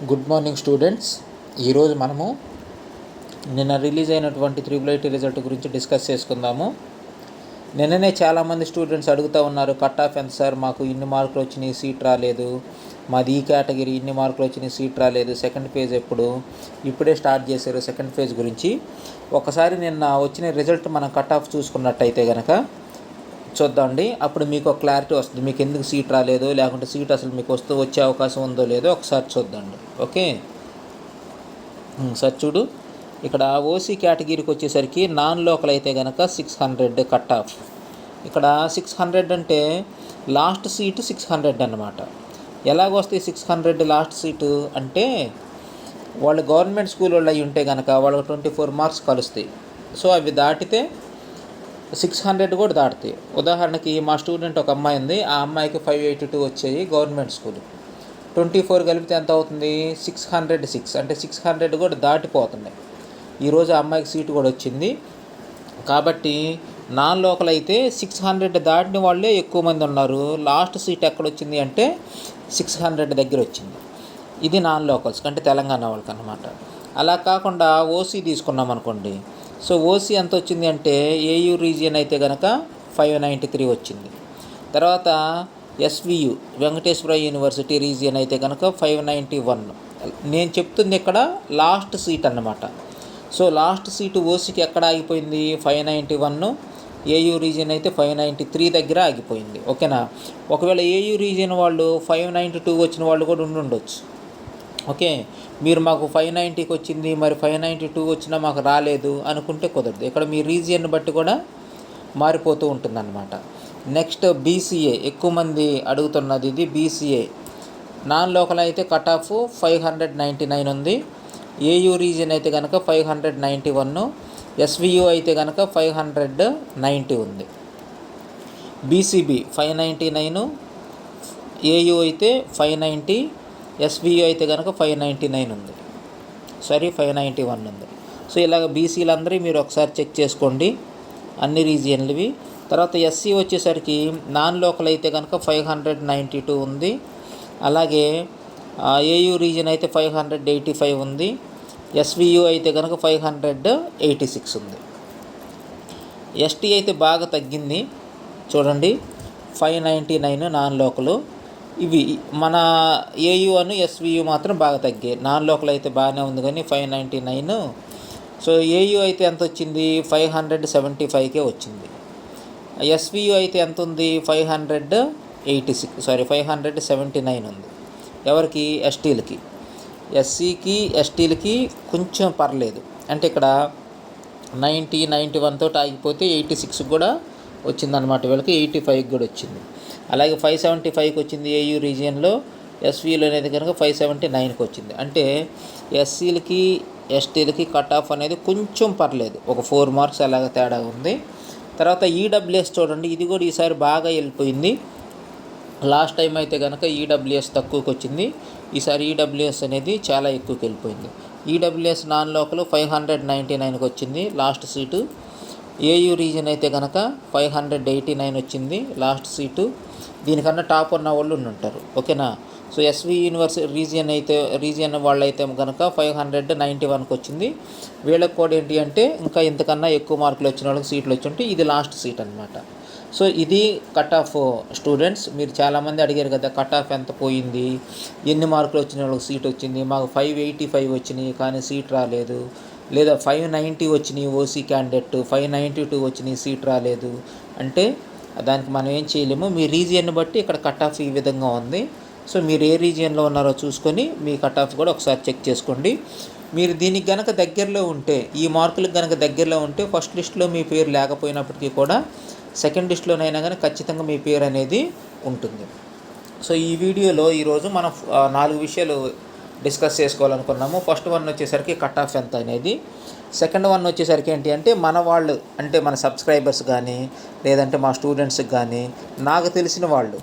Good morning students. ఈరోజు మనము నిన్న రిలీజ్ అయినటువంటి త్రిబుల్ ఐటీ రిజల్ట్ గురించి డిస్కస్ చేసుకుందాము. నిన్ననే చాలామంది స్టూడెంట్స్ అడుగుతూ ఉన్నారు, కట్ ఆఫ్ ఎంత సార్, మాకు ఇన్ని మార్కులు వచ్చినాయి, సీట్ రాలేదు, మాది ఈ కేటగిరీ, ఇన్ని మార్కులు వచ్చినాయి, సీట్ రాలేదు, సెకండ్ ఫేజ్ ఇప్పుడే స్టార్ట్ చేశారు సెకండ్ ఫేజ్ గురించి. ఒకసారి నిన్న వచ్చిన రిజల్ట్ మనం కట్ ఆఫ్ చూసుకున్నట్టయితే కనుక చూద్దామండి. అప్పుడు మీకు ఒక క్లారిటీ వస్తుంది, మీకు ఎందుకు సీట్ రాలేదు, లేకుంటే సీట్ అసలు మీకు వచ్చే అవకాశం ఉందో లేదో ఒకసారి చూద్దాండి. ఓకే సార్, చూడు ఇక్కడ ఓసీ కేటగిరీకి వచ్చేసరికి నాన్ లోకల్ అయితే కనుక 600 కట్ ఆఫ్. ఇక్కడ 600 అంటే లాస్ట్ సీటు 600 అన్నమాట. ఎలాగొస్తాయి 600 లాస్ట్ సీటు అంటే, వాళ్ళు గవర్నమెంట్ స్కూల్ వాళ్ళు అయి ఉంటే కనుక వాళ్ళకి 24 మార్క్స్ కలుస్తాయి. సో అవి దాటితే 600 కూడా దాటుతాయి. ఉదాహరణకి మా స్టూడెంట్ ఒక అమ్మాయి ఉంది, ఆ అమ్మాయికి 582 వచ్చాయి గవర్నమెంట్ స్కూల్. 24 కలిపితే ఎంత అవుతుంది? 606. అంటే 600 కూడా దాటిపోతుంది. ఈరోజు ఆ అమ్మాయికి సీటు కూడా వచ్చింది. కాబట్టి నాన్ లోకల్ అయితే 600 దాటిన వాళ్ళే ఎక్కువ మంది ఉన్నారు. లాస్ట్ సీట్ ఎక్కడ వచ్చింది అంటే 600 దగ్గర వచ్చింది. ఇది నాన్ లోకల్స్ అంటే తెలంగాణ వాళ్ళకి అన్నమాట. అలా కాకుండా ఓసీ తీసుకున్నాం అనుకోండి. సో ఓసీ ఎంత వచ్చింది అంటే, ఏయూ రీజియన్ అయితే కనుక 593 వచ్చింది. తర్వాత ఎస్వియు వెంకటేశ్వర యూనివర్సిటీ రీజియన్ అయితే కనుక 591. నేను చెప్తుంది ఇక్కడ లాస్ట్ సీట్ అన్నమాట. సో లాస్ట్ సీటు ఓసీకి ఎక్కడ ఆగిపోయింది? 591. ఏయూ రీజియన్ అయితే 593 దగ్గర ఆగిపోయింది. ఓకేనా? ఒకవేళ ఏయూ రీజియన్ వాళ్ళు 592 వచ్చిన వాళ్ళు కూడా ఉండొచ్చు. ఓకే, మీరు మాకు 590కి వచ్చింది, మరి 592 వచ్చినా మాకు రాలేదు అనుకుంటే కుదరదు. ఇక్కడ మీ రీజియన్ బట్టి కూడా మారిపోతూ ఉంటుందన్నమాట. నెక్స్ట్ బీసీఏ, ఎక్కువ మంది అడుగుతున్నది ఇది. బీసీఏ నాన్ లోకల్ అయితే కట్ ఆఫ్ 599 ఉంది. ఏయూ రీజియన్ అయితే కనుక 591. ఎస్వియు అయితే కనుక 590 ఉంది. బీసీబీ 599, ఏయూ అయితే 590, ఎస్వియు అయితే కనుక 599 ఉంది. 591 ఉంది. సో ఇలాగ బీసీలందరూ మీరు ఒకసారి చెక్ చేసుకోండి, అన్ని రీజియన్లవి. తర్వాత ఎస్సీ వచ్చేసరికి నాన్ లోకల్ అయితే కనుక 592 ఉంది. అలాగే ఏయూ రీజియన్ అయితే 585 ఉంది. ఎస్వియు అయితే కనుక 586 ఉంది. ఎస్టీ అయితే బాగా తగ్గింది చూడండి, 599 నాన్ లోకలు. ఇవి మన ఏయూ అను ఎస్వియు మాత్రం బాగా తగ్గాయి. నాన్ లోకల్ అయితే బాగానే ఉంది కానీ 599. సో ఏయూ అయితే ఎంత వచ్చింది? 575కే వచ్చింది. ఎస్వియు అయితే ఎంత ఉంది? 579 ఉంది. ఎవరికి? ఎస్టీలకి. ఎస్సీకి ఎస్టీలకి కొంచెం పర్లేదు. అంటే ఇక్కడ 91 తోటి ఆగిపోతే 86 కూడా వచ్చిందనమాట. వీళ్ళకి 85 కూడా వచ్చింది. అలాగే 575కి వచ్చింది ఏయూ రీజియన్లో. ఎస్వీలో అనేది కనుక 579కి వచ్చింది. అంటే ఎస్సీలకి ఎస్టీలకి కట్ ఆఫ్ అనేది కొంచెం పర్లేదు, ఒక 4 మార్క్స్ అలాగ తేడా ఉంది. తర్వాత ఈడబ్ల్యూఎస్ చూడండి, ఇది కూడా ఈసారి బాగా వెళ్ళిపోయింది. లాస్ట్ టైం అయితే కనుక ఈడబ్ల్యూఎస్ తక్కువకి వచ్చింది, ఈసారి ఈడబ్ల్యూఎస్ అనేది చాలా ఎక్కువకి వెళ్ళిపోయింది. ఈడబ్ల్యూఎస్ నాన్ లోకల్ 599కి వచ్చింది లాస్ట్ సీటు. ఏయూ రీజియన్ అయితే కనుక 589 వచ్చింది లాస్ట్ సీటు. దీనికన్నా టాప్ ఉన్న వాళ్ళు ఉంటారు. ఓకేనా? సో ఎస్వి యూనివర్సిటీ రీజియన్ వాళ్ళు అయితే కనుక 591కి వచ్చింది. వీళ్ళకి కూడా ఏంటి అంటే ఇంకా ఇంతకన్నా ఎక్కువ మార్కులు వచ్చిన వాళ్ళకి సీట్లు వచ్చి ఉంటే ఇది లాస్ట్ సీట్ అనమాట. సో ఇది కట్ ఆఫ్ స్టూడెంట్స్. మీరు చాలామంది అడిగారు కదా, కట్ ఆఫ్ ఎంత పోయింది, ఎన్ని మార్కులు వచ్చిన వాళ్ళకి సీట్ వచ్చింది, మాకు 585 వచ్చినాయి కానీ సీట్ రాలేదు, లేదా 590 వచ్చినాయి ఓసీ క్యాండిడేట్, 592 వచ్చినాయి సీట్ రాలేదు అంటే దానికి మనం ఏం చేయలేము. మీ రీజియన్ని బట్టి ఇక్కడ కట్ ఆఫ్ ఈ విధంగా ఉంది. సో మీరు ఏ రీజియన్లో ఉన్నారో చూసుకొని మీ కట్ ఆఫ్ కూడా ఒకసారి చెక్ చేసుకోండి. మీరు దీనికి కనుక దగ్గరలో ఉంటే, ఈ మార్కులకు కనుక దగ్గరలో ఉంటే, ఫస్ట్ లిస్ట్లో మీ పేరు లేకపోయినప్పటికీ కూడా సెకండ్ లిస్ట్లోనైనా కానీ ఖచ్చితంగా మీ పేరు అనేది ఉంటుంది. సో ఈ వీడియోలో ఈరోజు మనం 4 విషయాలు డిస్కస్ చేసుకోవాలనుకున్నాము. ఫస్ట్ వన్ వచ్చేసరికి కట్ ఆఫ్ ఎంత అనేది. సెకండ్ వన్ వచ్చేసరికి ఏంటి అంటే, మన వాళ్ళు అంటే మన సబ్స్క్రైబర్స్ కానీ లేదంటే మా స్టూడెంట్స్కి కానీ, నాకు తెలిసిన వాళ్ళు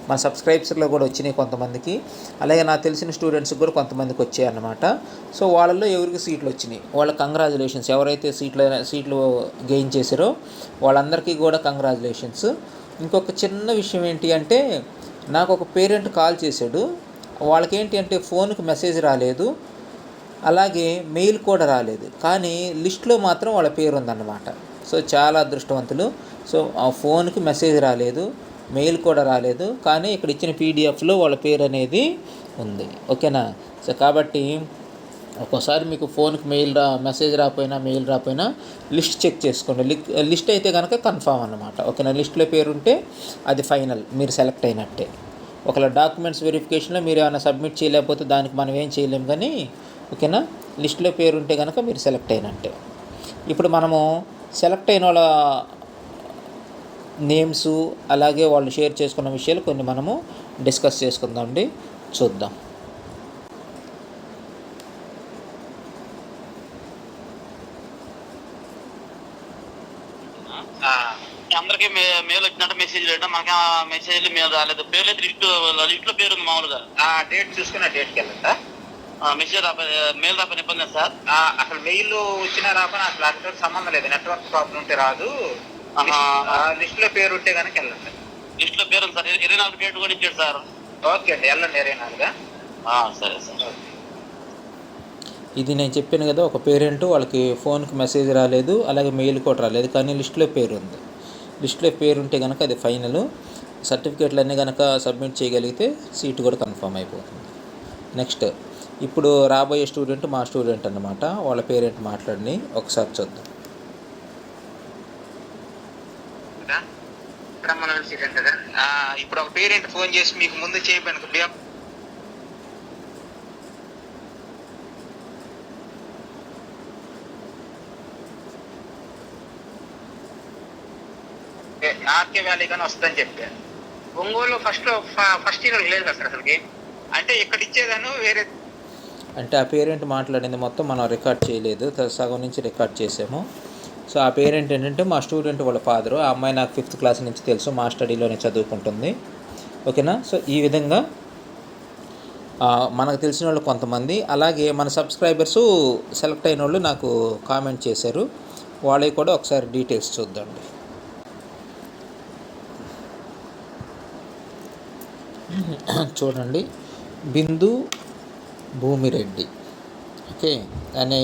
మన సబ్స్క్రైబర్స్లో కూడా వచ్చినాయి కొంతమందికి, అలాగే నాకు తెలిసిన స్టూడెంట్స్కి కూడా కొంతమందికి వచ్చాయి అన్నమాట. సో వాళ్ళల్లో ఎవరికి సీట్లు వచ్చినాయి వాళ్ళకి కంగ్రాచులేషన్స్. ఎవరైతే సీట్లు గెయిన్ చేశారో వాళ్ళందరికీ కూడా కంగ్రాచులేషన్స్. ఇంకొక చిన్న విషయం ఏంటి అంటే, నాకు ఒక పేరెంట్ కాల్ చేశాడు. వాళ్ళకేంటి అంటే ఫోన్కి మెసేజ్ రాలేదు, అలాగే మెయిల్ కూడా రాలేదు, కానీ లిస్ట్లో మాత్రం వాళ్ళ పేరు ఉందన్నమాట. సో చాలా అదృష్టవంతులు. సో ఆ ఫోన్కి మెసేజ్ రాలేదు, మెయిల్ కూడా రాలేదు, కానీ ఇక్కడ ఇచ్చిన పీడిఎఫ్లో వాళ్ళ పేరు అనేది ఉంది. ఓకేనా? సో కాబట్టి ఒక్కోసారి మీకు ఫోన్కి మెసేజ్ రాకపోయినా, మెయిల్ రాకపోయినా లిస్ట్ చెక్ చేసుకోండి. లిస్ట్ అయితే కనుక కన్ఫామ్ అన్నమాట. ఓకేనా? లిస్ట్లో పేరు ఉంటే అది ఫైనల్, మీరు సెలెక్ట్ అయినట్టే. ఒకవేళ డాక్యుమెంట్స్ వెరిఫికేషన్లో మీరు ఏమైనా సబ్మిట్ చేయలేకపోతే దానికి మనం ఏం చేయలేం, కానీ ఓకేనా, లిస్ట్లో పేరు ఉంటే కనుక మీరు సెలెక్ట్ అయినట్టే. ఇప్పుడు మనము సెలెక్ట్ అయిన వాళ్ళ నేమ్స్, అలాగే వాళ్ళు షేర్ చేసుకున్న విషయాలు కొన్ని మనము డిస్కస్ చేసుకుందామండి. చూద్దాం. అందరికి మెయిల్ వచ్చినట్టు మెసేజ్ లేదు, మాకు మెసేజ్ మెయిల్ రాలేదు. పేరు అయితే లిస్ట్ లో పేరు ఉంది మామూలుగా. డేట్ చూసుకున్న డేట్కి వెళ్ళండి. మెసేజ్ రాకపోతే మెయిల్ రాకపోతే ఇబ్బంది సార్. అసలు మెయిల్ వచ్చినా రాకపోయినా అసలు అటు సంబంధం లేదు. నెట్వర్క్ ప్రాబ్లం ఉంటే రాదు. లిస్ట్ లో పేరు ఉంటే కనుక వెళ్ళండి. లిస్ట్ లో పేరు ఉంది సార్. 24 డేట్ కూడా ఇచ్చాడు సార్. ఓకే అండి, వెళ్ళండి 24గా. సరే సార్. ఇది నేను చెప్పాను కదా, ఒక పేరెంట్ వాళ్ళకి ఫోన్కి మెసేజ్ రాలేదు, అలాగే మెయిల్ కూడా రాలేదు, కానీ లిస్ట్లో పేరు ఉంది. లిస్ట్లో పేరు ఉంటే కనుక అది ఫైనల్. సర్టిఫికేట్లు అన్నీ కనుక సబ్మిట్ చేయగలిగితే సీటు కూడా కన్ఫర్మ్ అయిపోతుంది. నెక్స్ట్, ఇప్పుడు రాబోయే స్టూడెంట్ మా స్టూడెంట్ అన్నమాట. వాళ్ళ పేరెంట్ మాట్లాడి ఒకసారి చూద్దాం. ఇప్పుడు ఒక పేరెంట్ ఫోన్ చేసి మీకు ముందు చేయబోయాను ఆర్కే వ్యాలీ కానీ వస్తుందని చెప్పాను. ఒంగోలు ఫస్ట్ ఇయర్ లేదు సార్ అసలుకి. అంటే ఇక్కడ ఇచ్చేదాను వేరే. అంటే ఆ పేరెంట్ మాట్లాడింది మొత్తం మనం రికార్డ్ చేయలేదు, సగం నుంచి రికార్డ్ చేసాము. సో ఆ పేరెంట్ ఏంటంటే మా స్టూడెంట్ వాళ్ళ ఫాదరు. ఆ అమ్మాయి నాకు 5th క్లాస్ నుంచి తెలుసు, మా స్టడీలోనే చదువుకుంటుంది. ఓకేనా? సో ఈ విధంగా మనకు తెలిసిన వాళ్ళు కొంతమంది, అలాగే మన సబ్స్క్రైబర్సు సెలెక్ట్ అయిన వాళ్ళు నాకు కామెంట్ చేశారు. వాళ్ళవి కూడా ఒకసారి డీటెయిల్స్ చూద్దాండి. చూడండి, బిందు భూమిరెడ్డి, ఓకే, అనే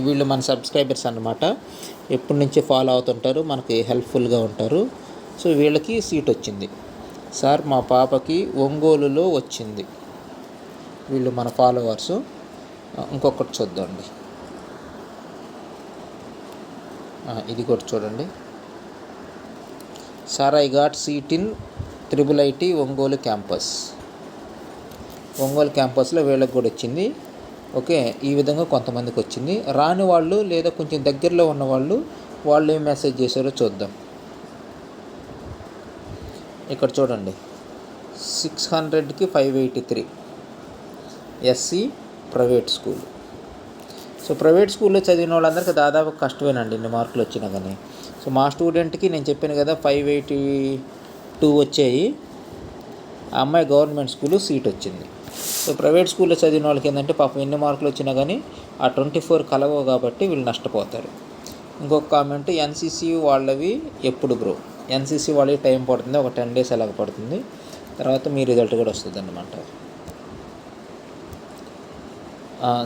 వీళ్ళు మన సబ్స్క్రైబర్స్ అన్నమాట. ఎప్పటి నుంచి ఫాలో అవుతుంటారు, మనకి హెల్ప్ఫుల్గా ఉంటారు. సో వీళ్ళకి సీట్ వచ్చింది సార్, మా పాపకి ఒంగోలులో వచ్చింది. వీళ్ళు మన ఫాలోవర్సు. ఇంకొకటి చూద్దాండి, ఇది కూడా చూడండి. Sir, I got seat in IIIT Ongole campus. Ongole క్యాంపస్లో వీళ్ళకి కూడా వచ్చింది. ఓకే, ఈ విధంగా కొంతమందికి వచ్చింది. రాని వాళ్ళు లేదా కొంచెం దగ్గరలో ఉన్న వాళ్ళు ఏం మెసేజ్ చేశారో చూద్దాం. ఇక్కడ చూడండి, 600కి 583 SC private school. So private స్కూల్లో చదివిన వాళ్ళందరికీ దాదాపు కష్టమేనండి ఇన్ని మార్కులు వచ్చినా కానీ. సో మా స్టూడెంట్కి నేను చెప్పాను కదా 582 వచ్చాయి. ఆ అమ్మాయి గవర్నమెంట్ స్కూలు సీట్ వచ్చింది. సో ప్రైవేట్ స్కూల్లో చదివిన వాళ్ళకి ఏంటంటే పాపం ఎన్ని మార్కులు వచ్చినా కానీ ఆ 24 కలవవు, కాబట్టి వీళ్ళు నష్టపోతారు. ఇంకొక కామెంట్, ఎన్సీసీ వాళ్ళవి ఎప్పుడు బ్రో? ఎన్సీసీ వాళ్ళవి టైం పడుతుంది, ఒక 10 days అలాగ పడుతుంది, తర్వాత మీ రిజల్ట్ కూడా వస్తుంది అన్నమాట.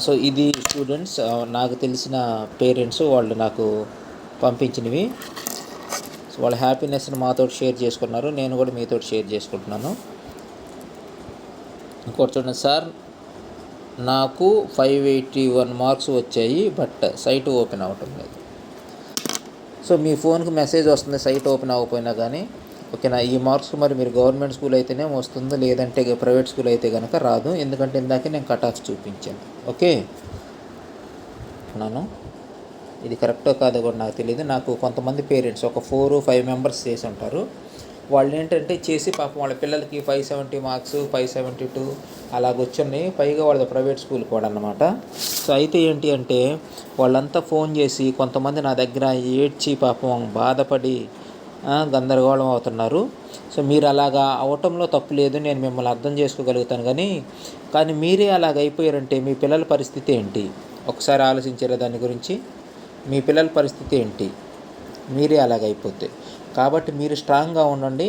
సో ఇది స్టూడెంట్స్, నాకు తెలిసిన పేరెంట్స్ వాళ్ళు నాకు పంపించినవి. సో వాళ్ళ హ్యాపీనెస్ని మాతో షేర్ చేసుకున్నారు, నేను కూడా మీతో షేర్ చేసుకుంటున్నాను. ఇంకోటి చూడండి, సార్ నాకు 581 మార్క్స్ వచ్చాయి, బట్ సైట్ ఓపెన్ అవ్వటం లేదు. సో మీ ఫోన్కి మెసేజ్ వస్తుంది సైట్ ఓపెన్ అవ్వకపోయినా కానీ. ఓకేనా? ఈ మార్క్స్ మరి మీరు గవర్నమెంట్ స్కూల్ అయితేనే వస్తుంది, లేదంటే ప్రైవేట్ స్కూల్ అయితే కనుక రాదు. ఎందుకంటే ఇందాక నేను కట్ ఆఫ్ చూపించాను. ఓకే, ఇది కరెక్టో కాదో కూడా నాకు తెలియదు. నాకు కొంతమంది పేరెంట్స్ ఒక 4-5 మెంబర్స్ చేసి ఉంటారు. వాళ్ళు ఏంటంటే చేసి పాపం వాళ్ళ పిల్లలకి 570 మార్క్స్, 572 అలాగొచ్చున్నాయి. పైగా వాళ్ళది ప్రైవేట్ స్కూల్ కూడా అన్నమాట. సో అయితే ఏంటి అంటే వాళ్ళంతా ఫోన్ చేసి కొంతమంది నా దగ్గర ఏడ్చి పాపం బాధపడి గందరగోళం అవుతున్నారు. సో మీరు అలాగా అవటంలో తప్పు లేదు, నేను మిమ్మల్ని అర్థం చేసుకోగలుగుతాను. కానీ మీరే అలాగ అయిపోయారంటే మీ పిల్లల పరిస్థితి ఏంటి? ఒకసారి ఆలోచించారా దాని గురించి? మీ పిల్లల పరిస్థితి ఏంటి? మీరే అలాగైపోతే. కాబట్టి మీరు స్ట్రాంగ్గా ఉండండి,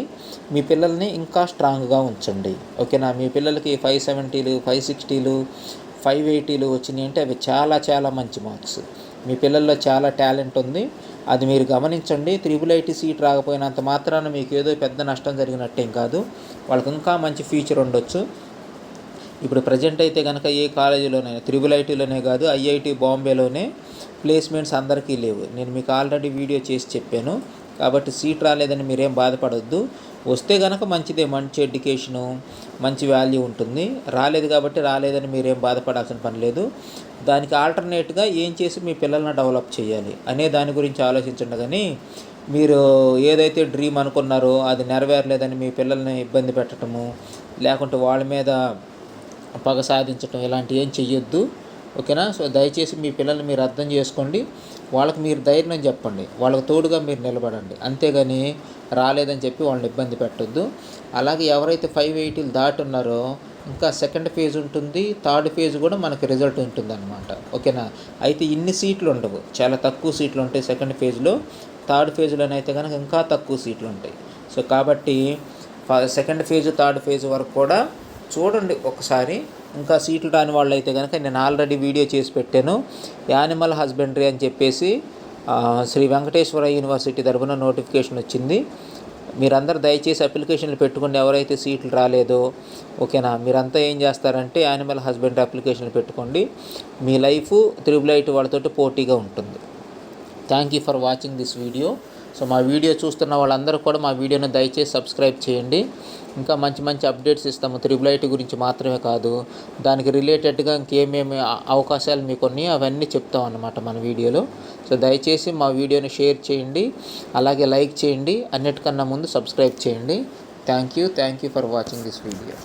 మీ పిల్లల్ని ఇంకా స్ట్రాంగ్గా ఉంచండి. ఓకేనా? మీ పిల్లలకి 570లు 560లు 580లు వచ్చినాయి అంటే అవి చాలా చాలా మంచి మార్క్స్. మీ పిల్లల్లో చాలా టాలెంట్ ఉంది, అది మీరు గమనించండి. IIIT సీట్ రాకపోయినంత మాత్రాన మీకు ఏదో పెద్ద నష్టం జరిగినట్టేం కాదు, వాళ్ళకి ఇంకా మంచి ఫ్యూచర్ ఉండొచ్చు. ఇప్పుడు ప్రజెంట్ అయితే కనుక ఏ కాలేజీలోనైనా IIITలోనే కాదు, IIT బాంబేలోనే ప్లేస్మెంట్స్ అందరికీ లేవు. నేను మీకు ఆల్రెడీ వీడియో చేసి చెప్పాను. కాబట్టి సీట్ రాలేదని మీరేం బాధపడొద్దు. వస్తే కనుక మంచిదే, మంచి ఎడ్యుకేషను, మంచి వాల్యూ ఉంటుంది. రాలేదు కాబట్టి రాలేదని మీరేం బాధపడాల్సిన పని లేదు. దానికి ఆల్టర్నేట్గా ఏం చేసి మీ పిల్లల్ని డెవలప్ చేయాలి అనే దాని గురించి ఆలోచించండి. కానీ మీరు ఏదైతే డ్రీమ్ అనుకున్నారో అది నెరవేరలేదని మీ పిల్లల్ని ఇబ్బంది పెట్టడము, లేకుంటే వాళ్ళ మీద పగ సాధించడం, ఇలాంటివి ఏం చెయ్యొద్దు. ఓకేనా? సో దయచేసి మీ పిల్లల్ని మీరు అర్థం చేసుకోండి, వాళ్ళకి మీరు ధైర్యం చెప్పండి, వాళ్ళకి తోడుగా మీరు నిలబడండి. అంతేగాని రాలేదని చెప్పి వాళ్ళని ఇబ్బంది పెట్టొద్దు. అలాగే ఎవరైతే 580లు దాటున్నారో ఇంకా సెకండ్ ఫేజ్ ఉంటుంది, థర్డ్ ఫేజ్ కూడా మనకి రిజల్ట్ ఉంటుందన్నమాట. ఓకేనా? అయితే ఇన్ని సీట్లు ఉండవు, చాలా తక్కువ సీట్లు ఉంటాయి సెకండ్ ఫేజ్లో. థర్డ్ ఫేజ్లోనైతే కనుక ఇంకా తక్కువ సీట్లు ఉంటాయి. సో కాబట్టి సెకండ్ ఫేజ్ థర్డ్ ఫేజ్ వరకు కూడా చూడండి ఒకసారి. ఇంకా సీట్లు రాని వాళ్ళు అయితే కనుక నేను ఆల్రెడీ వీడియో చేసి పెట్టాను. యానిమల్ హస్బెండరీ అని చెప్పేసి శ్రీ వెంకటేశ్వర యూనివర్సిటీ తరఫున నోటిఫికేషన్ వచ్చింది. మీరందరూ దయచేసి అప్లికేషన్లు పెట్టుకోండి ఎవరైతే సీట్లు రాలేదో. ఓకేనా? మీరంతా ఏం చేస్తారంటే యానిమల్ హస్బెండరీ అప్లికేషన్లు పెట్టుకోండి. మీ లైఫ్ IIIT వాళ్ళతో పోటీగా ఉంటుంది. Thank you for watching this video. So మా వీడియో చూస్తున్న వాళ్ళందరూ కూడా మా వీడియోని దయచేసి సబ్స్క్రైబ్ చేయండి. ఇంకా మంచి మంచి అప్డేట్స్ ఇస్తాము. IIIT గురించి మాత్రమే కాదు, దానికి రిలేటెడ్గా ఇంకేమేమి అవకాశాలు మీకు ఉన్నాయి అవన్నీ చెప్తాం అన్నమాట మన వీడియోలో. సో దయచేసి మా వీడియోని షేర్ చేయండి, అలాగే లైక్ చేయండి, అన్నిటికన్నా ముందు సబ్స్క్రైబ్ చేయండి. Thank you for watching this video.